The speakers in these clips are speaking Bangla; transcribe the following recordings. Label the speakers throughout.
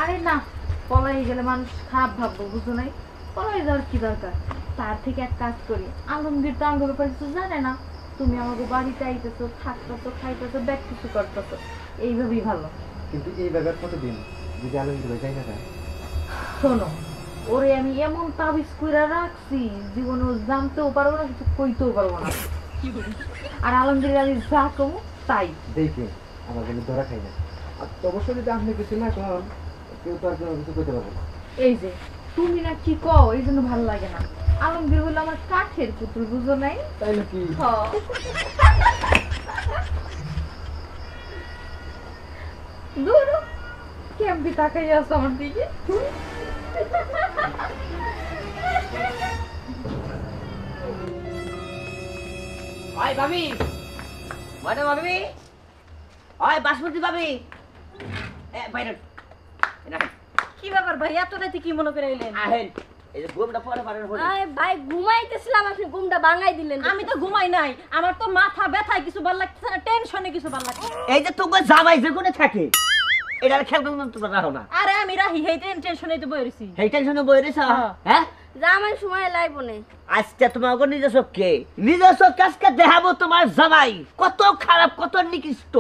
Speaker 1: আরে না, পলাই গেলে মানুষ খারাপ ভাববো, বুঝো নাই? পলাই যাওয়ার কি দরকার? তার থেকে এক কাজ করি, আলমগীর তো আঙ্গ ব্যাপারে কিছু জানে না। তুমি আমাকে বাড়িতে আইতেছো, থাকতেছো, খাইতেছো, ব্যাগ কিছু করতেছো, এইভাবেই ভালো।
Speaker 2: কিন্তু এই ব্যাপার কতদিন যদি আলমগীর ভাই যাই না?
Speaker 1: শোনো, ওরে আমি এমন তাবিজ কইরা রাখছি, জীবনে ও জানতেও পারবো না, কিছু কইতেও পারবো না। আর আলমগীর আমি যা কমো তাই
Speaker 2: দেখে আমার কিন্তু ধরা খাই না। আর অবশ্যই যদি আপনি কিছু না করেন, কেউ তো আর কোনো কিছু করতে পারবে না।
Speaker 1: এই যে তুমি না কি কও, এই জন্য ভালো লাগে না। আলমগীর হলো আমার কাঠের পুতুল, বুঝো নাই?
Speaker 2: তাই নাকি?
Speaker 1: দূর কেমনি তাকাই আছো আমার দিকে।
Speaker 3: ওই ভাবি, মানে ভাবি, ওই বাসমতি ভাবি, বাইরে
Speaker 4: কি ব্যাপার ভাই, এত রাতে কি মনে করে এলেন?
Speaker 3: আহেন, এই যে ঘুমটা পরে পারেন হল।
Speaker 4: ভাই ঘুমাইতেছিলাম, আপনি ঘুমটা ভাঙাই দিলেন। আমি তো ঘুমাই নাই, আমার তো মাথা ব্যথায় কিছু ভালো লাগতেছে না, টেনশনে কিছু ভালো লাগছে।
Speaker 3: এই যে তোকে জামাই যে কোনে থাকে, এটার খেয়াল করুন তোমরা রাখো না।
Speaker 4: আরে আমি রাহি, এই টেনশনে তো বই রইছি।
Speaker 3: এই টেনশনে বই রইছ? হ্যাঁ,
Speaker 4: জামাই সময় লাগবো না।
Speaker 3: আজকে তোমাকে নিজের চোখকে আজকে দেখাবো তোমার জামাই কত খারাপ, কত নিকৃষ্ট।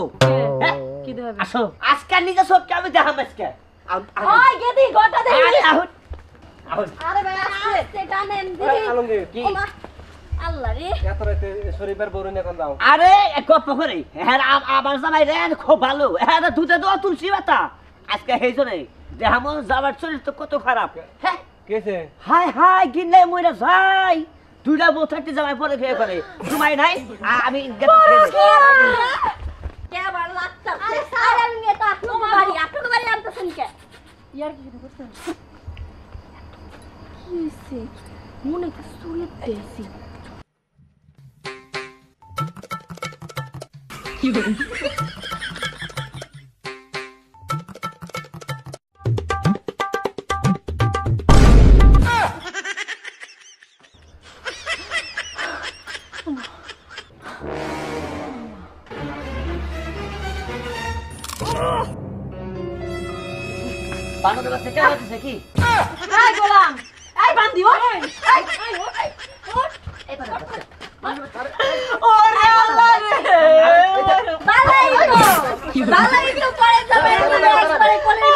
Speaker 4: কি দেখাবে?
Speaker 3: আসো, আজকে নিজের চোখকে আমি দেখাবো। আজকে
Speaker 4: ওই গেদি গোটা দেই।
Speaker 3: আরে আহুন আহুন।
Speaker 4: আরে ভাই আসছে টানেন দিই।
Speaker 2: আলমগীর
Speaker 3: কি?
Speaker 4: আল্লাহ রে,
Speaker 2: এত রাতে শরীফের বড় নিয়ে কোন যাও?
Speaker 3: আরে গপ্প করে, হ্যাঁ আমার জামাই রে খুব ভালো, হ্যাঁ দুধে দেওয়া তুলসী পাতা। আজকে সেই জন্য দেখাবো যাবার শরীর তো কত খারাপ। হ্যাঁ,
Speaker 2: কেছে?
Speaker 3: হাই হাই গিলে মইরা যাই, দুইটা বউ থাকতে জামাই পরে খেয়ে করে ঘুমাই নাই। আমি
Speaker 4: কে আবার লাগতাছে? আরে আমি তো আপনার বাড়ি আনতেছেন কে? ইয়ার কি শুরু করছেন? কি হইছে? মনে তো সুরে দেছি। কি হইছে?
Speaker 3: বানরের বাচ্চা কেন হচ্ছে কি?
Speaker 4: এই গোলাম, এই বান্দি ওঠ, এই ওঠ,
Speaker 3: এই বানরের বাচ্চা।
Speaker 4: ওরে আল্লাহ রে, বালাই তো পড়ে যাবে, একবারে কোলে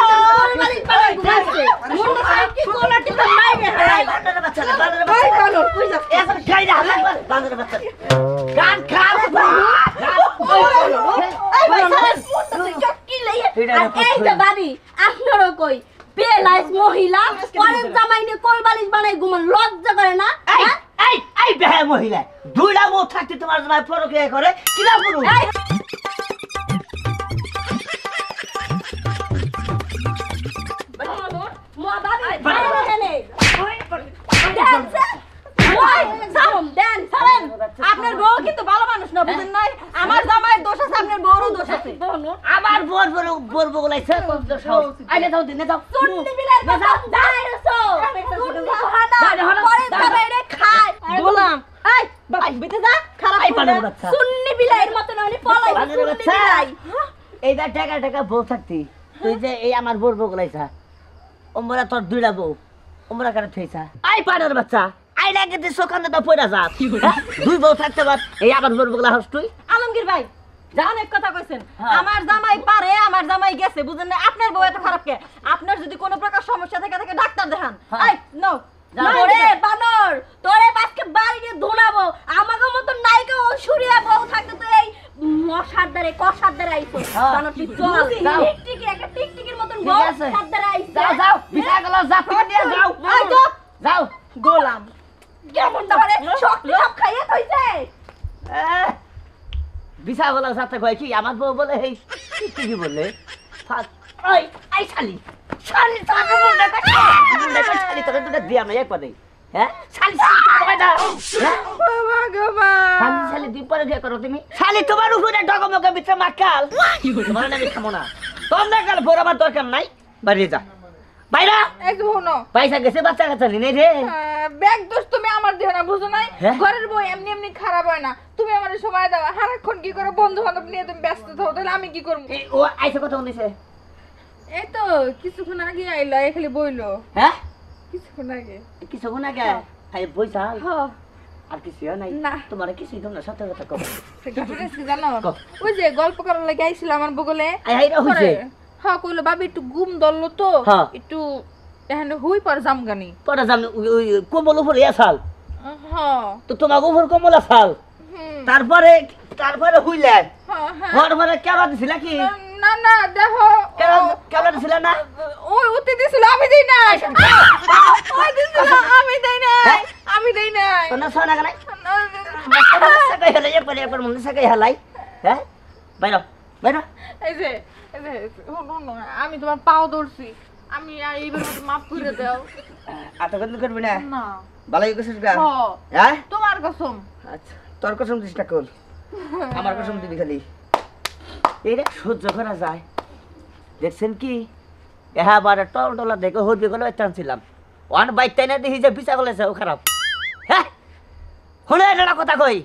Speaker 4: বালি পাড়ে ঘুমাচ্ছে, মুন্ড সাহেব কি কোলাটি তো মাইরে হারাই।
Speaker 3: বানরের বাচ্চা, বানরের বাচ্চা,
Speaker 4: বানর কই যা,
Speaker 3: এসব খাই না, বানরের বাচ্চা। গান খাও,
Speaker 4: এই ভাই সারা পুরো চক্কি লইয়া, আর এই যে বাড়ি আপনারও কই বেলাইস মহিলা পরের জামাইনে কোল বালিশ বানাই ঘুমান, লজ্জা করে না?
Speaker 3: এই বেহা মহিলা, দুইটা বউ থাকতে তোমার জামাই পরকিয়া করে কিনা পুরো?
Speaker 4: আপনার বউ কিন্তু ভালো মানুষ না, বুঝেন নাই? আমার জামাইয়ের দোষ আছে, আপনার বউরও দোষ আছে।
Speaker 3: আমার বোর বোর বগলাইছে আইলে যাও দিনে যাও
Speaker 4: সুন্নি বিলার কথা দাইরছো, সুন্নি হানা পরে জামাইরে খায়। গোলাম এই বাই বিতে যা, খারাপ
Speaker 3: বানরের বাচ্চা,
Speaker 4: সুন্নি বিলাইর মত না, উনি পলাই
Speaker 3: বানরের
Speaker 4: সুন্নি
Speaker 3: বাচ্চা।
Speaker 4: বিলাই।
Speaker 3: এই দা টাকা বউ থাকতি তুই যে এই আমার বোর বগলাইছা, ওমরা তোর দুইটা বউ ওমরা কারে থইছা। আই বানরের বাচ্চা, আই লাগে যে সোকানে দা পয়রা যা, দুই বউ থাকতে বাদ এই আমার বোর বগলা হস তুই।
Speaker 4: আলমগীর ভাই অনেক কথা কইছেন, আমার জামাই পারে, আমার জামাই গেছে, বুঝেন না? আপনার বউ এত খারাপ কে? আপনার যদি কোনো প্রকার সমস্যা থেকে থাকে ডাক্তার দেখান। এই নো ওরে বানর, তোরে আজকে বাড়িতে ধুনাবো, আমাগো মত নায়িকা ও সুরিয়া বউ থাকতে তো এই মশার দ্বারে কষার দ্বারে আইছো। বানর তুই চল, টিকটিকি একটা টিকটিকির মতন বউ সার দ্বারে আইছো।
Speaker 3: যাও যাও বিছা গেল, যা তুমি নিয়ে যাও।
Speaker 4: এই তো
Speaker 3: যাও
Speaker 4: গোলাম কেমন ধরে শক্তি সব খাইয়ে কইছে।
Speaker 3: বিছা বলা যাতে কয় কি আমার বউ বলে এই কি বললে ওই আই শালি শালি তোর মুন্ডা কাটা শালি তোর দুটো দিয়া না একবার দেই। হ্যাঁ শালি কয় না,
Speaker 1: বাবা গো মা,
Speaker 3: শালি দিন পরে বিয়ে করো তুমি। শালি তোমার উপরে ডগমগে বিছে মাকাল, তোমার নামে খামো না, তোমরা কাল বরাবর দরকার নাই, বাড়ি যা বাইরা।
Speaker 1: এক হনো
Speaker 3: পয়সা গেছে বাচ্চা কাচ্চা নিনে রে।
Speaker 1: ব্যাগ দোষ তুমি আমার দিও না, বুঝো নাই?
Speaker 3: হ্যাঁ?
Speaker 1: ঘরের বউ এমনি এমনি খারাপ হয় না, তুমি আমার সময় দাও। সারাক্ষণ কি করো, বন্ধু বান্ধব নিয়ে তুমি ব্যস্ত থাকো, তাহলে আমি কি করবো?
Speaker 3: ও আইসা কথা শুনেছে
Speaker 1: এই তো কিছুক্ষণ আগে আইলা খালি বইলো
Speaker 3: হ্যাঁ
Speaker 1: কিছুক্ষণ আগে
Speaker 3: কিছুক্ষণ আগে খাই বইছা
Speaker 1: হ্যাঁ
Speaker 3: আর কিছু নাই
Speaker 1: না।
Speaker 3: তোমার কিছুই তোমরা সত্য কথা কব
Speaker 1: জানো
Speaker 3: কও।
Speaker 1: ওই যে গল্প করার লাগে আইছিল আমার বগলে
Speaker 3: আই হাইরা হইছে
Speaker 1: হ্যাঁ কইলো বাবি একটু ঘুম ধরলো তো
Speaker 3: হ্যাঁ।
Speaker 1: একটু এখানে হুই পর জামগানি
Speaker 3: পরে যাম ওই কম্বল উপরে আসাল
Speaker 1: হ্যাঁ
Speaker 3: তো তোমার উপর কম্বল আসাল তারপরে তারপরে হইলে
Speaker 1: হ্যাঁ হ্যাঁ
Speaker 3: ঘর ঘরে কেবা দিছিল কি
Speaker 1: না না দেখো
Speaker 3: কেবা দিছিল না
Speaker 1: ওই উঠতে দিছিল আমি দেই নাই ওই দিছিল আমি দেই নাই আমি দেই নাই
Speaker 3: সোনা সোনা গালাই সাকাই হলাই একবার মনে সাকাই হলাই হ্যাঁ বাইরে বাইরে
Speaker 1: এই যে আমি তোমার পাও ধরছি আমি এইবার মাফ করে দাও
Speaker 3: আটা কত করবি না
Speaker 1: না
Speaker 3: ভালোই কইছিস গা
Speaker 1: হ্যাঁ
Speaker 3: হ্যাঁ
Speaker 1: তোমার কসম
Speaker 3: আচ্ছা তোর কসম দিসটা কর আমার কসম দিবি খালি এটা সহ্য করা যায় দেখছেন কি হ্যাঁ বারে টল টলা দেখে হরবি গেলে টানছিলাম ওয়ান বাইক তাই না দেখি যে বিচা গলেছে ও খারাপ হ্যাঁ শুনে এটা কথা কই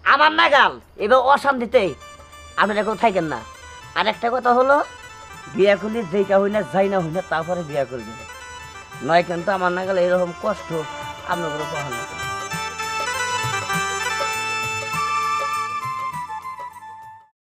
Speaker 3: আমার নাগাল এবার অশান্তিতে আপনারা কেউ থাকেন না আর একটা কথা হলো বিয়া করলে যেটা হই না যাই না হই না তারপরে বিয়া করবে নয় কিন্তু আমার নাগাল এরকম কষ্ট আপনার কোনো কখনো